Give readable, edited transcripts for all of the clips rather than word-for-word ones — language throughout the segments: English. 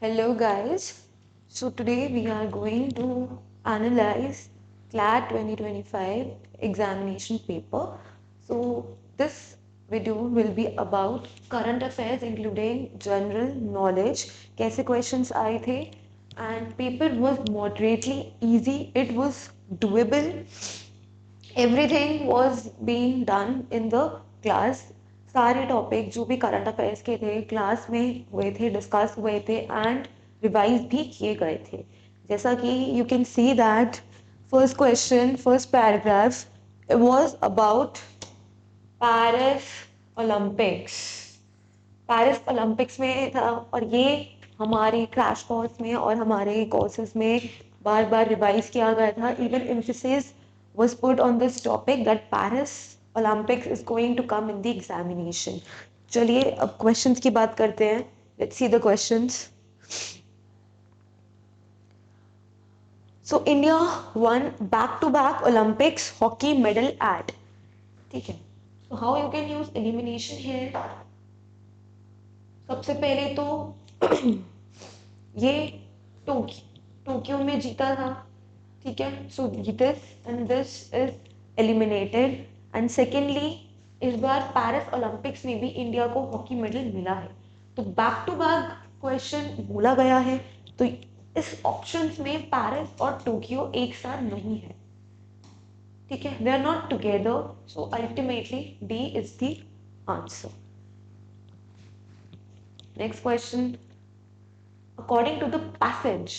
Hello guys. So today we are going to analyze CLAT 2025 examination paper. So this video will be about current affairs including general knowledge. कैसे questions आए थे and paper was moderately easy. It was doable. Everything was being done in the class. सारे topic जो भी current affairs के थे class में हुए थे, डिस्कस हुए थे एंड रिवाइज भी किए गए थे. जैसा कि you can see that first question, first paragraph was about Paris Olympics. Paris Olympics में था और ये हमारे क्रैश कोर्स में और हमारे कोर्सेज में बार बार रिवाइज किया गया था. Even emphasis was put on this topic that Paris Olympics is going to come in the examination. चलिए अब questions की बात करते हैं. Let's see the questions. So India won back-to-back Olympics hockey medal at. ठीक है. So how you can use elimination here? सबसे पहले तो ये टोक्यो में जीता था. ठीक है. So this and this is eliminated. And secondly इस बार पेरिस ओलंपिक्स में भी इंडिया को हॉकी मेडल मिला है. तो बैक टू बैक क्वेश्चन बोला गया है. तो इस ऑप्शंस में पेरिस और टोक्यो एक साथ नहीं है. ठीक है. They are not together. So ultimately D is the answer. Next question. According to the passage,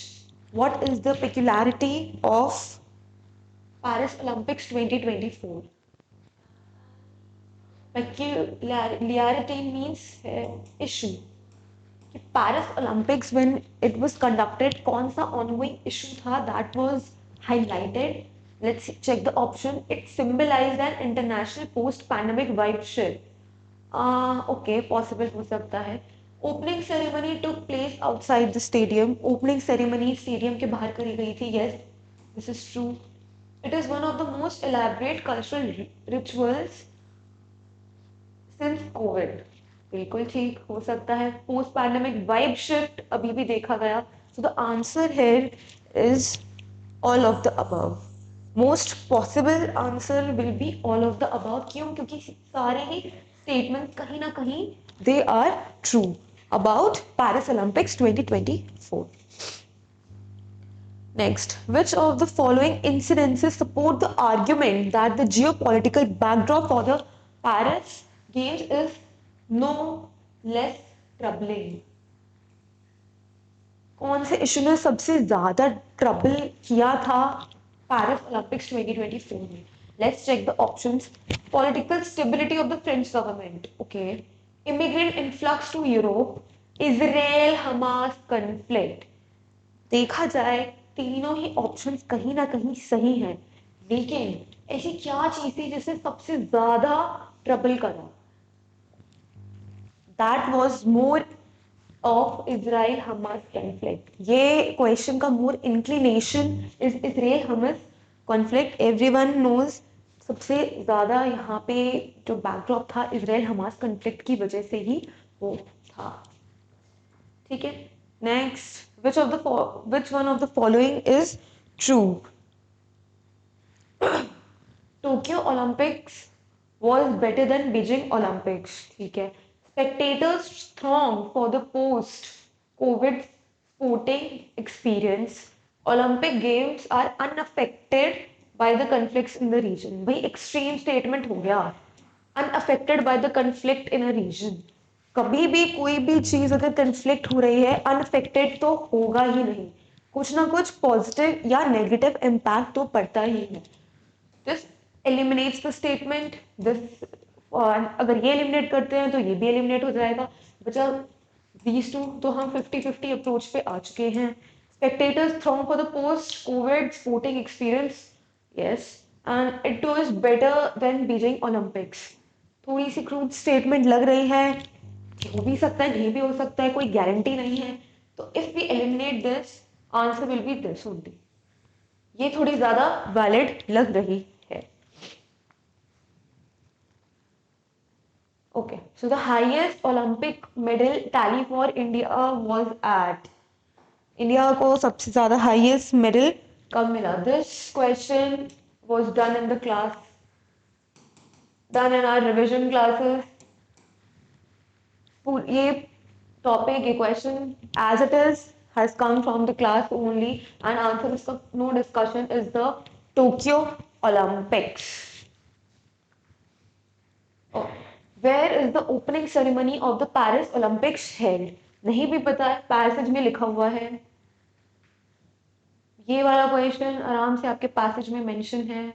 what is the peculiarity of Paris Olympics 2024? Peculiarity means issue. Paris Olympics when it was conducted, कौन सा ongoing issue था that was highlighted? Let's check the option. It symbolized an international post-pandemic vibe shift. Okay, possible हो सकता है. Opening ceremony took place outside the stadium. Opening ceremony stadium के बाहर करी गई थी. Yes, this is true. It is one of the most elaborate cultural rituals since COVID. बिल्कुल ठीक हो सकता है. Post pandemic vibe shift अभी भी देखा गया. So the answer here is all of the above. Most possible answer will be all of the above. क्यों? क्योंकि सारे ही statements कहीं ना कहीं they are true about Paris Olympics 2024. Next, which of the following incidences support the argument that the geopolitical backdrop for the Paris Games is no less troubling? कौन से issue ने सबसे ज्यादा ट्रबल किया था पेरिस ओलंपिक्स 2024 में? Let's check the options. Political stability of the French government. Okay. Immigrant influx to Europe. Israel Hamas conflict. देखा जाए तीनों ही ऑप्शंस कहीं ना कहीं सही हैं, लेकिन ऐसी क्या चीज थी जिसने सबसे ज्यादा ट्रबल करा? That was more of Israel Hamas conflict. ये क्वेश्चन का more inclination is Israel Hamas conflict. Everyone knows सबसे ज्यादा यहाँ पे जो बैकड्रॉप था इजराइल हमास कॉन्फ्लिक्ट की वजह से ही वो था. ठीक है. Next, which one of the following is true? Tokyo Olympics was better than Beijing Olympics. ठीक है. Spectators thronged for the post-COVID sporting experience. Olympic Games are unaffected by the conflicts in the region. भाई extreme statement हो गया. Unaffected by the conflict in a region. कभी भी कोई भी चीज अगर कंफ्लिक्ट हो रही है अनअफेक्टेड तो होगा ही नहीं. कुछ ना कुछ पॉजिटिव या नेगेटिव इम्पैक्ट तो पड़ता ही है. This eliminates the statement. This अगर ये एलिमिनेट करते हैं तो ये भी एलिमिनेट हो जाएगा. बचा दीज टू. तो हम 50-50 अप्रोच पे आ चुके हैं. Spectators thrown for the post COVID sporting experience. Yes. And it was better than Beijing Olympics. थोड़ी सी क्रूड स्टेटमेंट लग रही है. हो भी सकता है, नहीं भी हो सकता है, कोई गारंटी नहीं है. तो if we eliminate this, answer will be this only. ये थोड़ी ज्यादा वैलिड लग रही है. Okay. So the highest Olympic medal tally for India was eight. India को सबसे ज्यादा हाईएस्ट मेडल कब मिला? This question was done in the class, done in our revision classes. ये topic, ये question as it is has come from the class only, and answer is no discussion is the Tokyo Olympics. Oh. Where is the opening ceremony of the Paris Olympics held? नहीं भी पता है, passage में लिखा हुआ है। ये वाला क्वेश्चन आराम से आपके पैसेज में मेंशन है।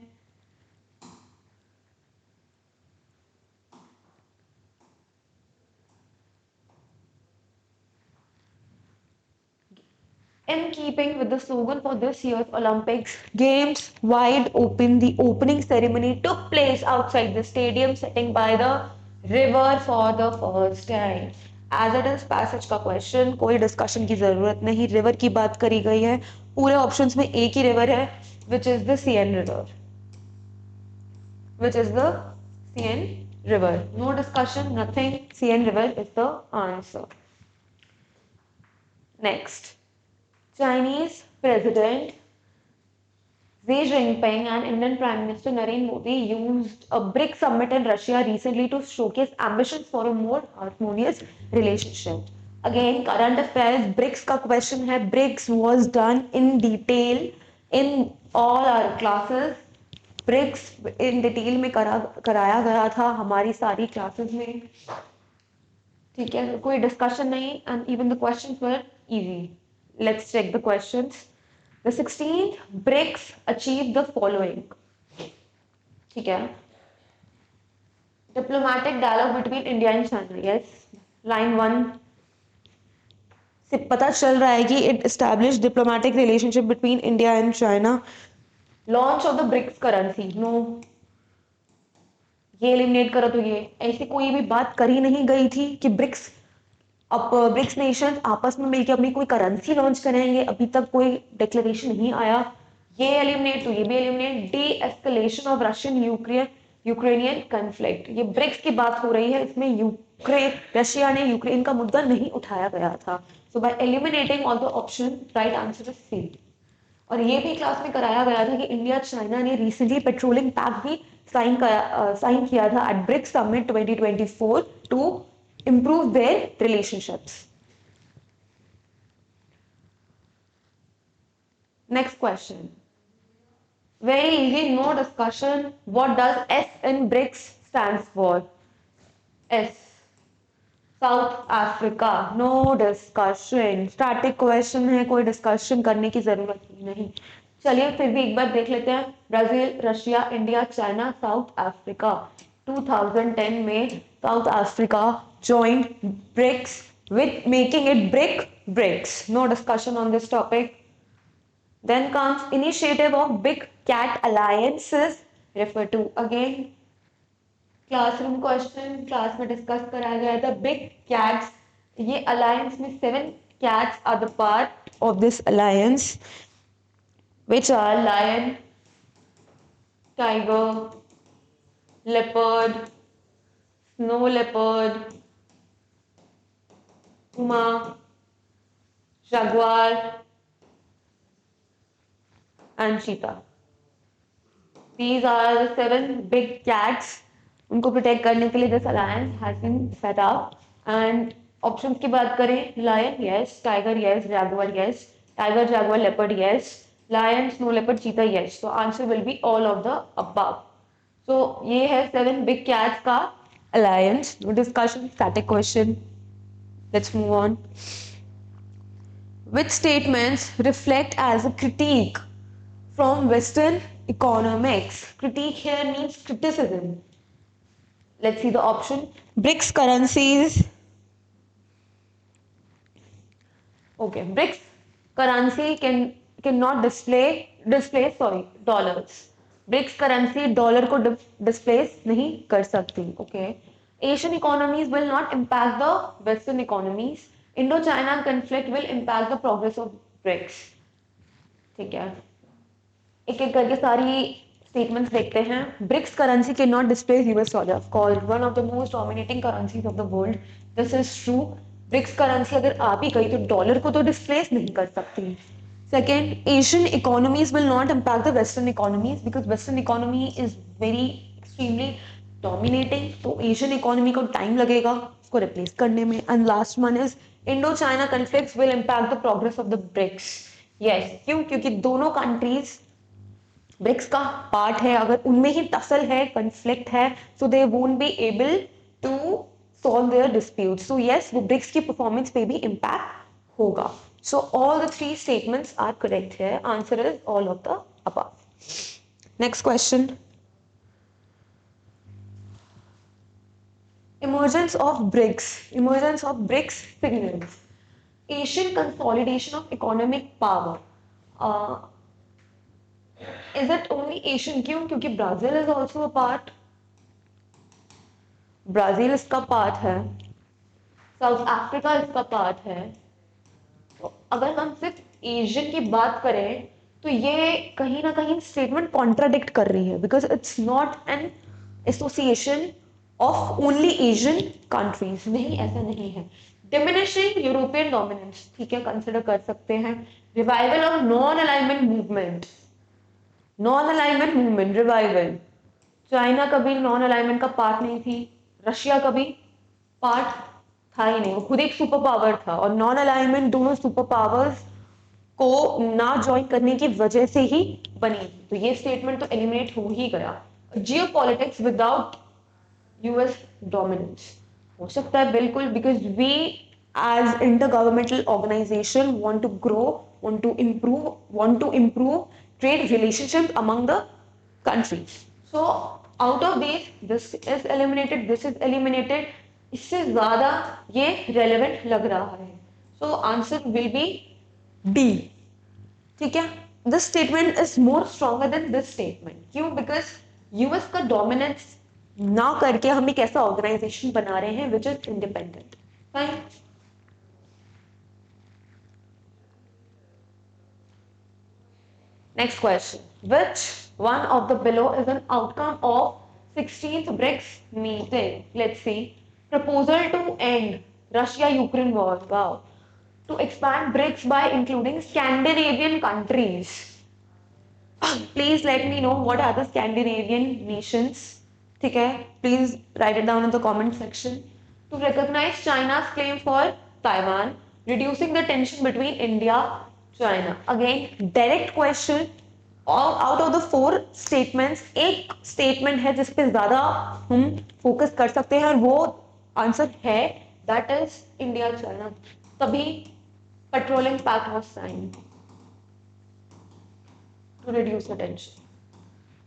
In keeping with the slogan for this year's Olympics Games Wide Open, the opening ceremony took place outside the stadium setting by the river for the first time. As it is passage का question, कोई discussion की जरूरत नहीं, river की बात करी गई है, पूरे ऑप्शंस में एक ही रिवर है, which is the Seine River. Which is the Seine River. No discussion, nothing. Seine River is the answer. Next. Chinese President Xi Jinping and Indian Prime Minister Narendra Modi used a BRICS summit in Russia recently to showcase ambitions for a more harmonious relationship. Again, current affairs, BRICS का question है. BRICS was done in detail in all our classes. BRICS in detail में कराया गया था हमारी सारी classes में. ठीक है, कोई discussion नहीं, and even the questions were easy. Let's check the questions. The 16th BRICS achieved the following. ठीक है. Diplomatic dialogue between India and China. Yes. Line 1 से पता चल रहा है कि it established diplomatic relationship between India and China. Launch of the BRICS currency. No. ये eliminate करो, तो ये ऐसी कोई भी बात करी नहीं गई थी कि ब्रिक्स अब ब्रिक्स नेशन आपस में मिलकर अपनी कोई करेंसी लॉन्च करेंगे, अभी तक कोई डिक्लेरेशन नहीं आया। ये एलिमिनेट, तो ये भी eliminate. D escalation of Russian Ukrainian conflict, ये ब्रिक्स की बात हो रही है, इसमें रशिया ने यूक्रेन का मुद्दा नहीं उठाया गया था। So by eliminating all the option, right answer is C. और ये भी क्लास में कराया गया था कि इंडिया चाइना ने रिसेंटली पेट्रोलिंग पैक्ट भी साइन किया था at BRICS summit 2024 to improve their relationships. Next question. Very easy, no discussion. What does S in BRICS stands for? S. South Africa. No discussion. Static question है, कोई discussion करने की जरूरत ही नहीं। चलिए फिर भी एक बार देख लेते हैं। Brazil, Russia, India, China, south Africa. 2010 में south Africa joined BRICS with making it BRICS. No discussion on this topic. Then comes initiative of Big Cat Alliances refer to again classroom question, class में discuss कराया गया था। Big Cats, ये alliance में 7 cats are the part of this alliance, which are lion, tiger, leopard, snow leopard, puma, jaguar and cheetah. These are the 7 big cats. उनको protect करने के लिए this alliance has been set up. And options की बात करें, lion yes, tiger yes, jaguar yes, tiger, jaguar, leopard yes, lion, snow leopard, cheetah yes. So answer will be all of the above. So ये है 7 big cats का alliance. No discussion, static question. Let's move on. Which statements reflect as a critique from Western economics? Critique here means criticism. Let's see the option. BRICS currencies. Okay, BRICS currency cannot displace dollars. BRICS currency dollar को displace नहीं कर सकती। Okay. Asian economies will not impact the Western economies. Indo-China conflict will impact the progress of BRICS. ठीक है, एक एक करके सारी statements देखते हैं। BRICS currency cannot displace US dollar, called one of the most dominating currencies of the world. This is true. BRICS currency अगर आ भी गई तो डॉलर को तो डिस्प्लेस नहीं कर सकती। Second, Asian economies will not impact the western economies because western economy is very extremely dominating, तो एशियन इकोनॉमी को टाइम लगेगा उसको रिप्लेस करने में। And last one is Indo China conflict will impact the progress of the BRICS. Yes, क्यों? क्योंकि दोनों countries BRICS का पार्ट है, अगर उनमें ही टसल है, कंफ्लिक्ट है, so they won't be able to solve their dispute. So yes, वो ब्रिक्स की परफॉर्मेंस पे भी इम्पैक्ट होगा। So all the three statements are correct है, answer is all of the above. Next question, emergence of BRICS signals Asian consolidation of economic power. uh, is it only Asian? क्यों? क्योंकि Brazil is also a part, Brazil इसका part है, south Africa इसका part है। तो अगर हम सिर्फ एशियन की बात करें तो ये कहीं ना कहीं स्टेटमेंट कॉन्ट्राडिक्ट कर रही है because it's not an association of only Asian countries. नहीं, ऐसा नहीं है। डिमिनिशिंग यूरोपियन डोमिनेंस, ठीक है, कंसिडर कर सकते हैं। Revival of non alignment movement, revival. China कभी नॉन अलाइनमेंट का पार्ट नहीं थी, रशिया कभी पार्ट था ही नहीं, वो खुद एक सुपर पावर था, और नॉन अलाइनमेंट दोनों सुपर पावर्स को ना ज्वाइन करने की वजह से ही बनी, तो ये स्टेटमेंट तो एलिमिनेट हो ही गया। Geopolitics without US dominance हो सकता है बिल्कुल, because we as intergovernmental organisation want to grow, want to improve trade relationship among the countries. So out of these, this is eliminated, this is eliminated, इससे ज्यादा ये relevant लग रहा है, so answer will be D, ठीक है। This statement is more stronger than this statement, क्यों? Because US का डोमिनेंस ना करके हम एक ऐसा ऑर्गेनाइजेशन बना रहे हैं which is independent. Fine. Next question, which one of the below is an outcome of 16th BRICS meeting? Let's see. Proposal to end Russia-Ukraine war. Wow. To expand BRICS by including Scandinavian countries. Please let me know what are the Scandinavian nations. ठीक है, please write it down in the comment section. To recognize China's claim for Taiwan, reducing the tension between India, China. Again, direct question. Out of the 4 statements, एक statement है जिस पे ज्यादा हम focus कर सकते हैं और वो आंसर है, that is India China. तभी patrolling pact was signed to reduce the tension.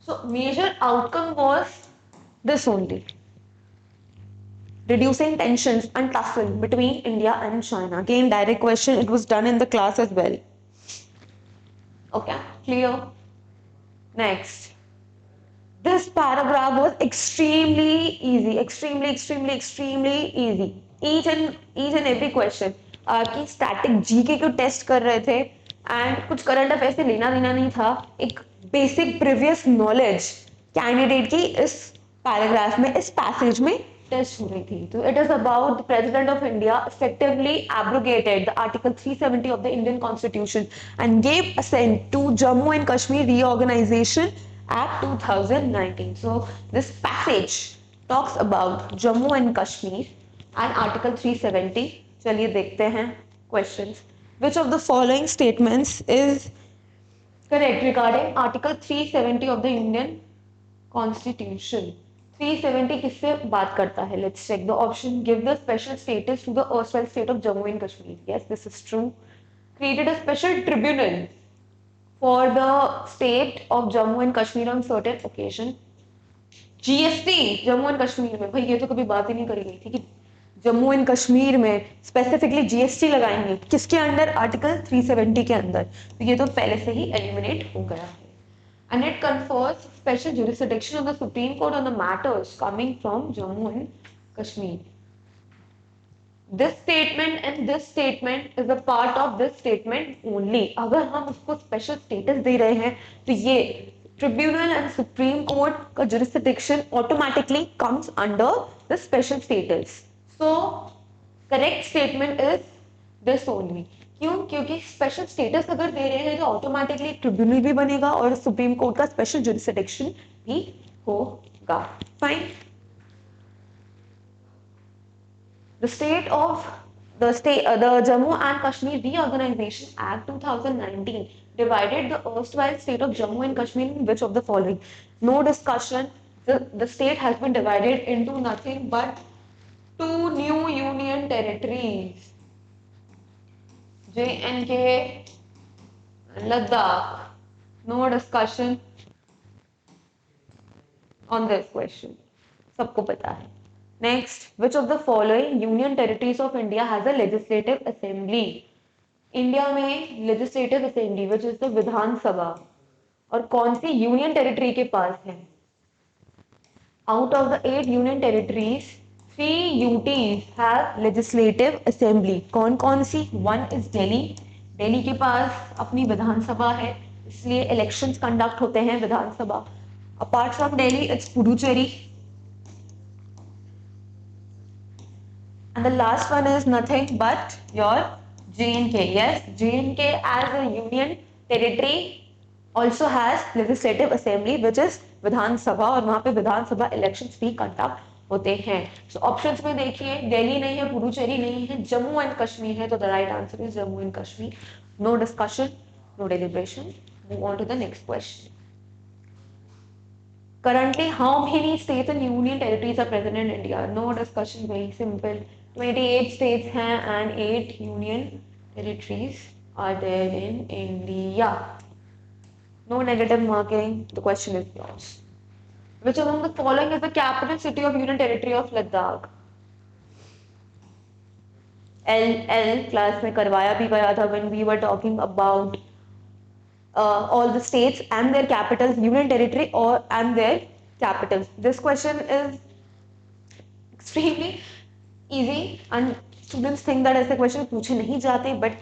So major outcome was this only, reducing tensions and tussle between India and China. Again, direct question, it was done in the class as well. Okay, clear? Next, this paragraph was extremely easy, extremely easy. Each and every question आपकी static GK को test कर रहे थे and कुछ current affairs से लेना देना नहीं था, एक बेसिक प्रीवियस नॉलेज कैंडिडेट की इस पैराग्राफ में, इस पैसेज में टेस्ट हो रही थी। तो it is about the president of India effectively abrogated the article 370 of the Indian constitution and gave assent to Jammu and Kashmir reorganization act 2019. So this passage talks about Jammu and Kashmir and article 370. चलिए देखते हैं questions. Which of the following statements is correct regarding article 370 of the Indian constitution? 370 किससे बात करता है? Let's check the option. Give the special status to the erstwhile state of Jammu and Kashmir. Yes, this is true. Created a special tribunal for the state of Jammu and Kashmir on certain occasion. GST Jammu and Kashmir में, भाई ये तो कभी बात ही नहीं करी गई थी कि जम्मू एंड कश्मीर में स्पेसिफिकली जीएसटी लगाएंगे, किसके अंडर? आर्टिकल 370 के अंदर, तो ये तो पहले से ही एलिमिनेट हो गया है। And it confers special jurisdiction on the Supreme Court on the matters coming from Jammu and Kashmir. This statement and this statement is a part of this statement only. अगर हम उसको special status दे रहे हैं तो ये Tribunal and Supreme Court का jurisdiction automatically comes under the special status. So correct statement is this only. क्यों? क्योंकि स्पेशल स्टेटस अगर दे रहे हैं तो ऑटोमेटिकली ट्रिब्यूनल भी बनेगा और सुप्रीम कोर्ट का स्पेशल जुरिसडिक्शन भी होगा। Fine. The state of the Jammu and Kashmir Reorganization Act 2019 divided the erstwhile state of Jammu and Kashmir in which of the following? No discussion. The state has been divided into nothing but two new union territories, J&K, Ladakh. No discussion on this question. सबको पता है। Next, which of the following union territories of India has a legislative assembly? India में legislative assembly which is the Vidhansabha और कौन सी union territory के पास है? Out of the 8 union territories 3 UTs have legislative assembly. कौन कौन सी? One is Delhi. दिल्ली के पास अपनी विधानसभा है, इसलिए इलेक्शंस कंडक्ट होते हैं विधानसभा। Apart from Delhi it's Puducherry and the last one is nothing but your J&K. Yes, J&K as a union territory also has legislative assembly which is Vidhan Sabha और वहां पे विधान सभा इलेक्शंस भी कंडक्ट होते हैं। सो ऑप्शंस में देखिए, दिल्ली नहीं है, पुडुचेरी नहीं है, जम्मू एंड कश्मीर है, तो the right answer is Jammu and Kashmir. No discussion, no deliberation. Move on to the next question. Currently, how many states and union territories are present in India? No discussion, very simple. 28 states हैं and 8 union territories are there in India. No negative marking. The question is yours. Which among the following is the capital city of Union Territory of Ladakh? L class में करवाया भी गया था when we were talking about all the states and their capitals, union territory or and their capitals. This question is extremely easy and students think that ऐसे question पूछे नहीं जाते, but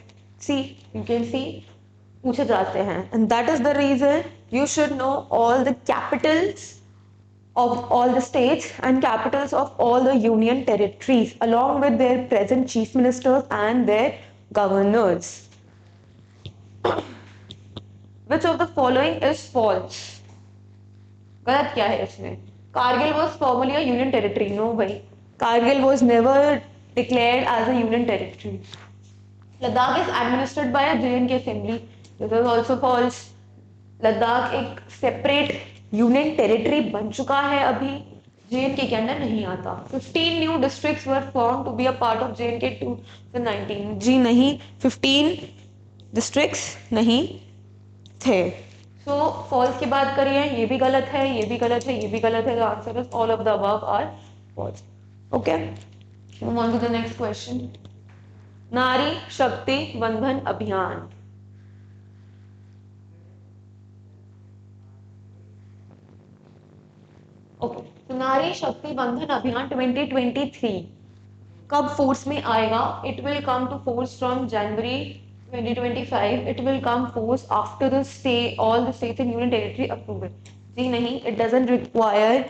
see, you can see पूछे जाते हैं, and that is the reason you should know all the capitals of all the states and capitals of all the union territories along with their present chief ministers and their governors. Which of the following is false? गलत क्या है इसमें? Kargil was formally a union territory. No भाई, Kargil was never declared as a union territory. Ladakh is administered by a J and K assembly. This is also false. Ladakh एक separate union territory बन चुका है, अभी जे.एंड.के के अंदर नहीं आता। 15 new districts were form to be a part of J and K 2019। जी नहीं, 15 डिस्ट्रिक्ट्स नहीं थे। सो फॉल्स की बात करिए, ये भी गलत है, ये भी गलत है, ये भी गलत है। The answer is all of the above are false. Okay, move on to the next question. Nari Shakti बंधन अभियान। ओके, तो नारी शक्ति बंधन अभियान 2023 कब फोर्स में आएगा? It will come to force from January 2025. It will come force after the all the states and union territory approve it. जी नहीं, it doesn't require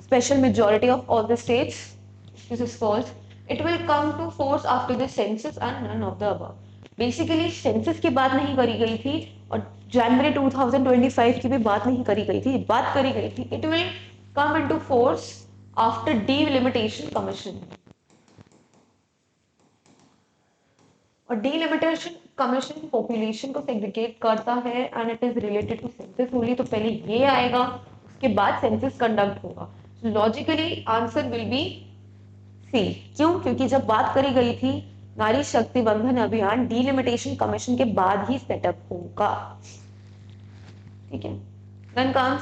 special majority of all the states. This is false. It will come to force after the census and none of the above. Basically census की बात नहीं करी गई थी और जनवरी 2025 की भी बात नहीं करी गई थी, बात करी गई थी it will come into force after delimitation commission. और डीलिमिटेशन कमीशन पॉपुलेशन को सेग्रीगेट करता है and it is related to census only. तो पहले ये आएगा, उसके बाद सेंसस कंडक्ट होगा। Logically answer will be C. क्यों? क्योंकि जब बात करी गई थी नारी शक्ति बंधन अभियान डीलिमिटेशन कमीशन के बाद ही सेटअप होगा। ठीक है। Then comes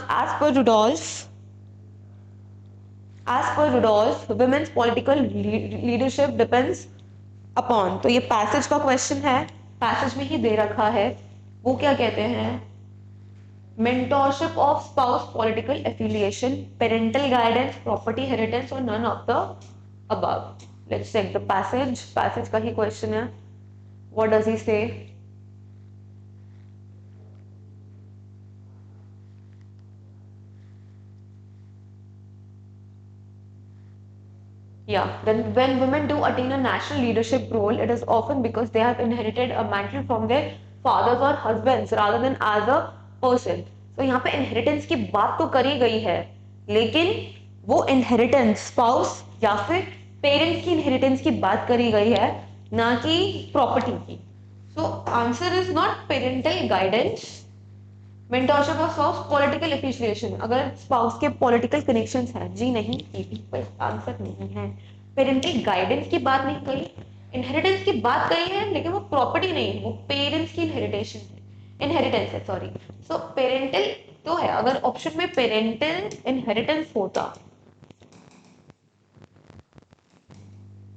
as per Rudolph, women's political leadership depends upon. तो ये पैसेज का क्वेश्चन है, पैसेज में ही दे रखा है। वो क्या कहते हैं? Mentorship of spouse, political affiliation, parental guidance, property heritance और none of the above. Let's check the passage. Passage का ही क्वेश्चन है। What does he say? Yeah, then when women do attain a national leadership role, it is often because they have inherited a mantle from their fathers or husbands rather than as a person. So यहाँ पे inheritance की बात तो करी गई है, लेकिन वो inheritance spouse या फिर parents की inheritance की बात करी गई है, ना कि property की. So answer is not parental guidance. Mentorship of spouse political affiliation, अगर स्पाउस के पॉलिटिकल कनेक्शंस हैं, जी नहीं, ये भी कोई आंसर नहीं है. पेरेंटल गाइडेंस की बात नहीं करी, इनहेरिटेंस की बात करी है, लेकिन वो प्रॉपर्टी नहीं है, वो पेरेंट्स की इनहेरिटेशन है, इनहेरिटेंस है, सॉरी. सो पेरेंटल तो है, अगर ऑप्शन में पेरेंटल इनहेरिटेंस होता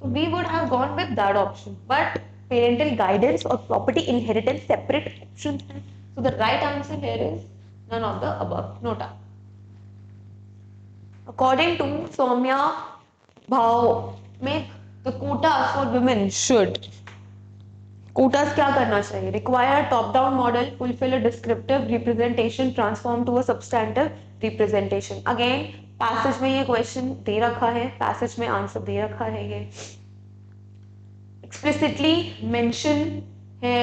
तो we would have gone with that option, but parental guidance or property inheritance separate options हैं. So the right answer here is none of the above. Nota. According to Soumya Bhaumik, the quotas for women should. Quotas क्या करना चाहिए? Require top-down model, fulfill a descriptive representation, transform to a substantive representation. Again, passage में ये question दे रखा है, passage में answer दे रखा है ये. Explicitly mention है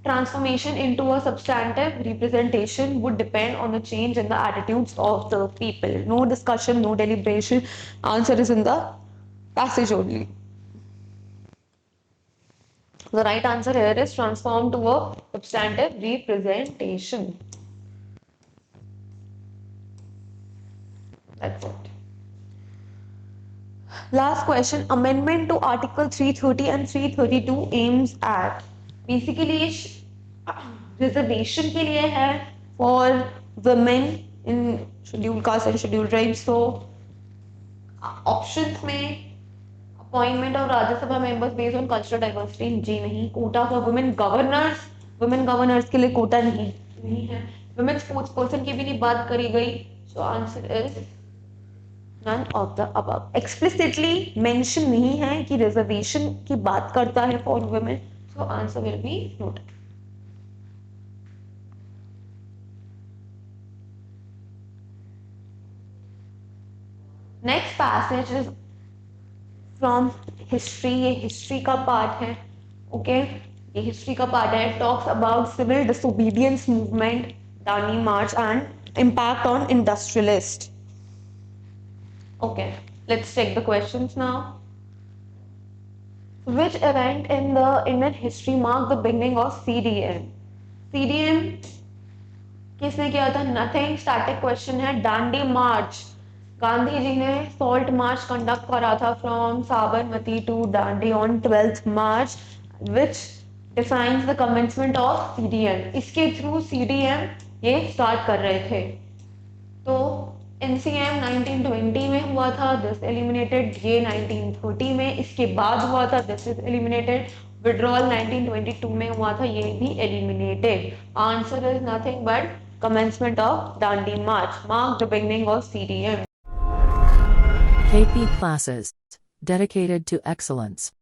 transformation into a substantive representation would depend on the change in the attitudes of the people. No discussion, no deliberation. Answer is in the passage only. The right answer here is transform to a substantive representation. That's it. Last question. Amendment to Article 330 and 332 aims at basically reservation के लिए है for women in scheduled caste and scheduled tribes. So options में appointment of Rajya Sabha members based on cultural diversity, जी नहीं. Quota for women governors के लिए quota नहीं है. Women sports person की भी नहीं बात करी गई. So answer is none of the above. Explicitly mention नहीं है कि reservation की बात करता है for women. So answer will be noted. Next passage is from history. ये history का part है. Okay, ये history का part है. It talks about civil disobedience movement, Dandi March and impact on industrialists. Okay, let's check the questions now. Which event in the Indian history marked the beginning of CDM? CDM किसने किया था? Nothing. Static question है. Dandi March. Gandhi ji ने salt march conduct करा था from Sabarmati to Dandi on 12th March, which defines the commencement of CDM. इसके through CDM ये start कर रहे थे. तो NCM 1920 में हुआ था, दिस एलिमिनेटेड. ये 1930 में, इसके बाद हुआ था, दिस इज एलिमिनेटेड. विड्रॉल 1922 में हुआ था, ये भी eliminated. Answer is nothing but commencement of Dandi March marked the beginning of CDM. KP classes dedicated to excellence.